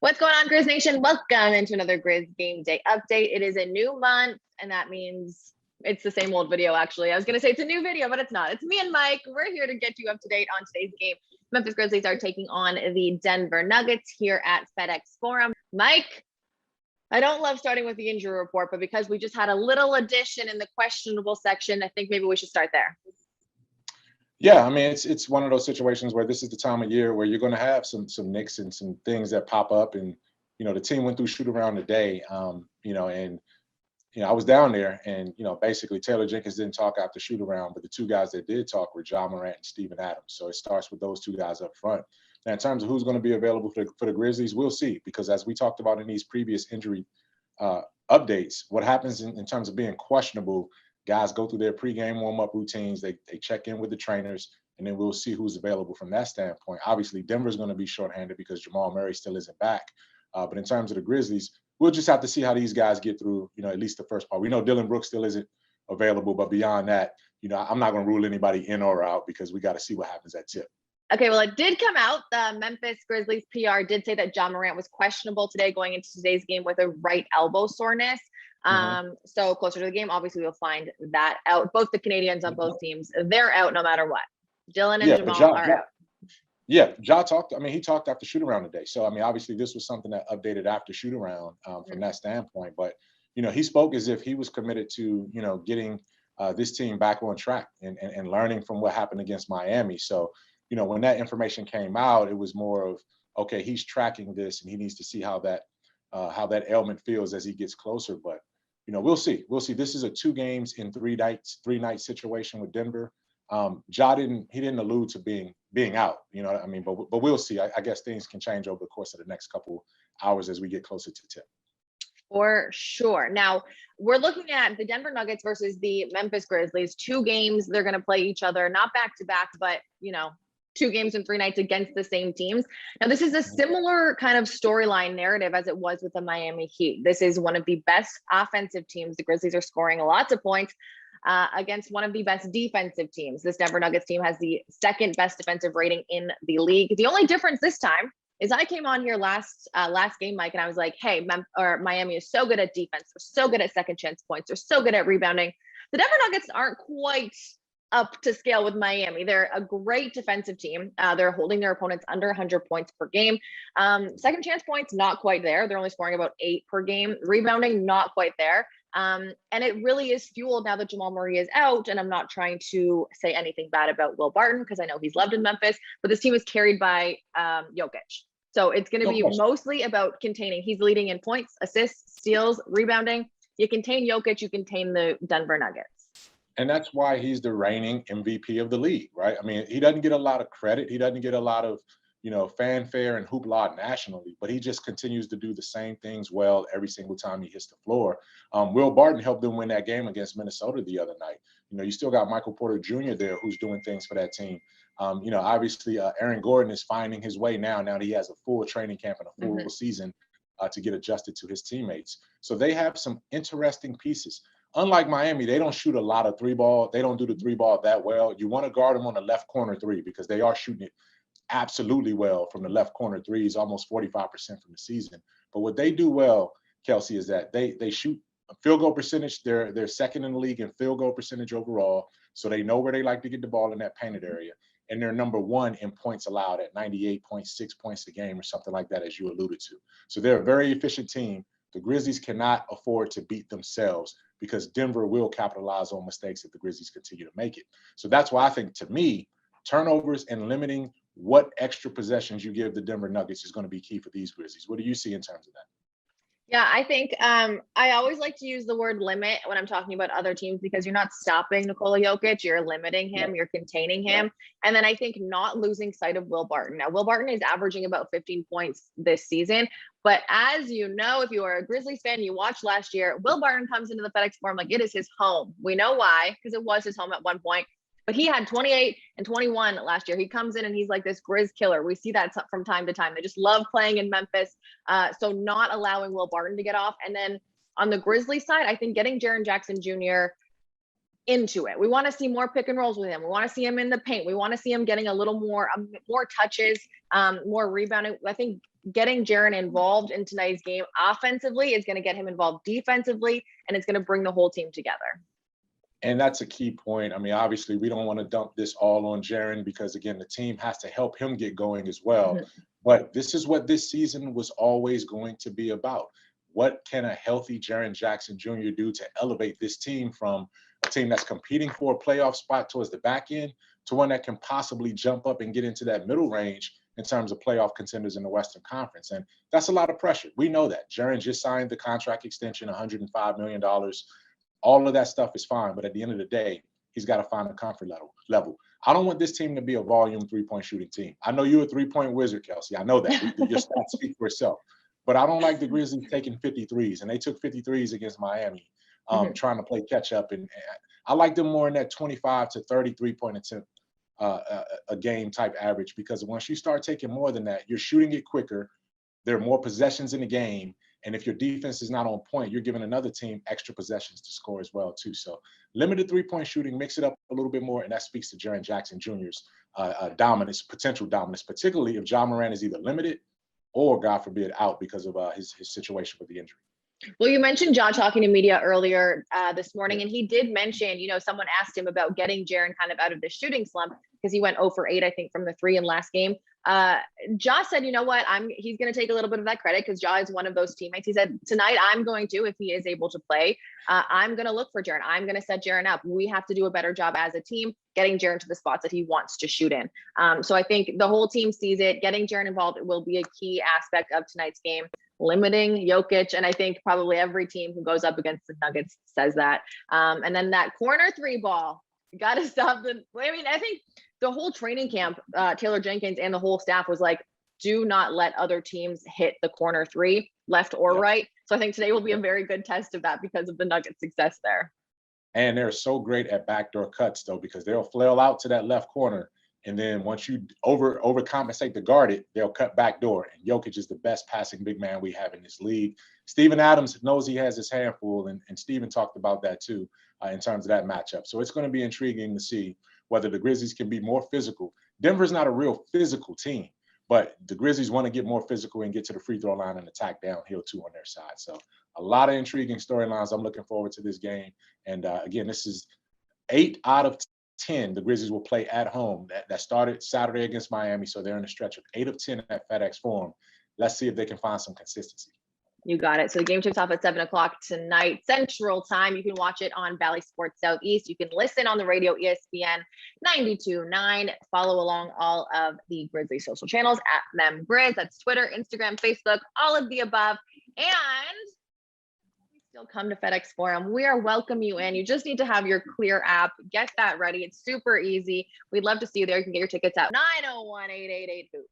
What's going on, Grizz Nation? Welcome into another Grizz Game Day update. It is a new month, and that means it's the same old video, actually. I was going to say it's a new video, but it's not. It's me and Mike. We're here to get you up to date on today's game. Memphis Grizzlies are taking on the Denver Nuggets here at FedExForum. Mike, I don't love starting with the injury report, but because we just had a little addition in the questionable section, I think maybe we should start there. Yeah, I mean, it's one of those situations where this is the time of year where you're going to have some nicks and some things that pop up. And, the team went through shoot around today, I was down there and, basically Taylor Jenkins didn't talk after shoot around, but the two guys that did talk were Ja Morant and Steven Adams. So it starts with those two guys up front. Now, in terms of who's going to be available for the Grizzlies, we'll see, because as we talked about in these previous injury updates, what happens in terms of being questionable, guys go through their pregame warm-up routines, they check in with the trainers, and then we'll see who's available from that standpoint. Obviously, Denver's going to be shorthanded because Jamal Murray still isn't back. But in terms of the Grizzlies, we'll just have to see how these guys get through, at least the first part. We know Dylan Brooks still isn't available, but beyond that, I'm not going to rule anybody in or out because we got to see what happens at tip. Okay, well, it did come out. The Memphis Grizzlies PR did say that Ja Morant was questionable today going into today's game with a right elbow soreness. So closer to the game, obviously we'll find that out. Both the Canadians on both teams, they're out no matter what. Dylan and Jamal are out. Yeah, Ja talked. He talked after shoot around today. So, obviously this was something that updated after shoot around from that standpoint. But, he spoke as if he was committed to, getting this team back on track and learning from what happened against Miami. So, when that information came out, it was more of, okay, he's tracking this and he needs to see how that ailment feels as he gets closer. But, we'll see. We'll see. This is a 2 games in 3 night situation with Denver. Ja didn't allude to being out, but we'll see. I guess things can change over the course of the next couple hours as we get closer to tip. For sure. Now, we're looking at the Denver Nuggets versus the Memphis Grizzlies. 2 games, they're going to play each other, not back to back, but 2 games in 3 nights against the same teams. Now, this is a similar kind of storyline narrative as it was with the Miami Heat. This is one of the best offensive teams. The Grizzlies are scoring lots of points against one of the best defensive teams. This Denver Nuggets team has the 2nd best defensive rating in the league. The only difference this time is I came on here last game, Mike, and I was like, hey, Miami is so good at defense. They're so good at second chance points. They're so good at rebounding. The Denver Nuggets aren't quite up to scale with Miami. They're a great defensive team. They're holding their opponents under 100 points per game. Second chance points, not quite there. They're only scoring about 8 per game. Rebounding, not quite there. And it really is fueled now that Jamal Murray is out. And I'm not trying to say anything bad about Will Barton because I know he's loved in Memphis, but this team is carried by Jokic. So it's going to be mostly about containing. He's leading in points, assists, steals, rebounding. You contain Jokic, you contain the Denver Nuggets. And that's why he's the reigning MVP of the league, right? He doesn't get a lot of credit. He doesn't get a lot of, fanfare and hoopla nationally, but he just continues to do the same things well every single time he hits the floor. Will Barton helped them win that game against Minnesota the other night. You still got Michael Porter Jr. there who's doing things for that team. Obviously Aaron Gordon is finding his way now that he has a full training camp and a full season to get adjusted to his teammates. So they have some interesting pieces. Unlike Miami, they don't shoot a lot of 3-ball. They don't do the 3-ball that well. You want to guard them on the left corner 3 because they are shooting it absolutely well from the left corner 3s, almost 45% from the season. But what they do well, Kelcey, is that they shoot a field goal percentage. They're 2nd in the league in field goal percentage overall. So they know where they like to get the ball in that painted area. And they're number 1 in points allowed at 98.6 points a game or something like that, as you alluded to. So they're a very efficient team. The Grizzlies cannot afford to beat themselves because Denver will capitalize on mistakes if the Grizzlies continue to make it. So that's why I think, to me, turnovers and limiting what extra possessions you give the Denver Nuggets is going to be key for these Grizzlies. What do you see in terms of that? Yeah, I think I always like to use the word limit when I'm talking about other teams because you're not stopping Nikola Jokic, you're limiting him, you're containing him. And then I think not losing sight of Will Barton. Now, Will Barton is averaging about 15 points this season. But as you know, if you are a Grizzlies fan, you watched last year, Will Barton comes into the FedExForum like it is his home. We know why, because it was his home at one point. But he had 28 and 21 last year. He comes in and he's like this Grizz killer. We see that from time to time. They just love playing in Memphis. So not allowing Will Barton to get off. And then on the Grizzlies side, I think getting Jaren Jackson Jr. into it. We want to see more pick and rolls with him. We want to see him in the paint. We want to see him getting a little more touches, more rebounding. I think getting Jaren involved in tonight's game offensively is going to get him involved defensively, and it's going to bring the whole team together. And that's a key point. I mean, obviously, we don't want to dump this all on Jaren because, again, the team has to help him get going as well. Mm-hmm. But this is what this season was always going to be about. What can a healthy Jaren Jackson Jr. do to elevate this team from a team that's competing for a playoff spot towards the back end to one that can possibly jump up and get into that middle range in terms of playoff contenders in the Western Conference? And that's a lot of pressure. We know that. Jaren just signed the contract extension, $105 million. All of that stuff is fine, but at the end of the day, he's got to find a comfort level. I don't want this team to be a volume three-point shooting team. I know you're a three-point wizard, Kelcey. I know that. Your stats speak for itself. But I don't like the Grizzlies taking 53s, and they took 53s against Miami, trying to play catch-up. And I like them more in that 25 to 33-point attempt a game type average, because once you start taking more than that, you're shooting it quicker. There are more possessions in the game. And if your defense is not on point, you're giving another team extra possessions to score as well, too. So limited three-point shooting, mix it up a little bit more, and that speaks to Jaren Jackson Jr.'s dominance, potential dominance, particularly if Ja Morant is either limited or, God forbid, out because of his situation with the injury. Well, you mentioned Ja talking to media earlier this morning, and he did mention, someone asked him about getting Jaren kind of out of the shooting slump because he went 0 for 8, I think, from the 3 in last game. Ja said, you know what, he's going to take a little bit of that credit because Ja is one of those teammates. He said, tonight I'm going to, if he is able to play, I'm going to look for Jaren. I'm going to set Jaren up. We have to do a better job as a team getting Jaren to the spots that he wants to shoot in. So I think the whole team sees it. Getting Jaren involved will be a key aspect of tonight's game. Limiting Jokic, and I think probably every team who goes up against the Nuggets says that. And then that corner 3 ball, you got to stop I think the whole training camp, Taylor Jenkins and the whole staff was like, do not let other teams hit the corner 3, left or right. So I think today will be a very good test of that because of the Nuggets' success there. And they're so great at backdoor cuts, though, because they'll flail out to that left corner. And then once you overcompensate to guard it, they'll cut back door. And Jokic is the best passing big man we have in this league. Steven Adams knows he has his hand full, and Steven talked about that too in terms of that matchup. So it's going to be intriguing to see whether the Grizzlies can be more physical. Denver's not a real physical team, but the Grizzlies want to get more physical and get to the free throw line and attack downhill too on their side. So a lot of intriguing storylines. I'm looking forward to this game. And again, this is 8 out of 10 the Grizzlies will play at home. That started Saturday against Miami, so they're in a stretch of 8 of 10 at FedExForum. Let's see if they can find some consistency. You got it. So the game tips off at 7 o'clock tonight, Central Time. You can watch it on Valley Sports Southeast. You can listen on the radio, ESPN 92.9. Follow along all of the Grizzly social channels at MemGrizz. That's Twitter, Instagram, Facebook, all of the above. And still come to FedExForum. We are welcome you in. You just need to have your Clear app. Get that ready. It's super easy. We'd love to see you there. You can get your tickets at 901-888-HOOP.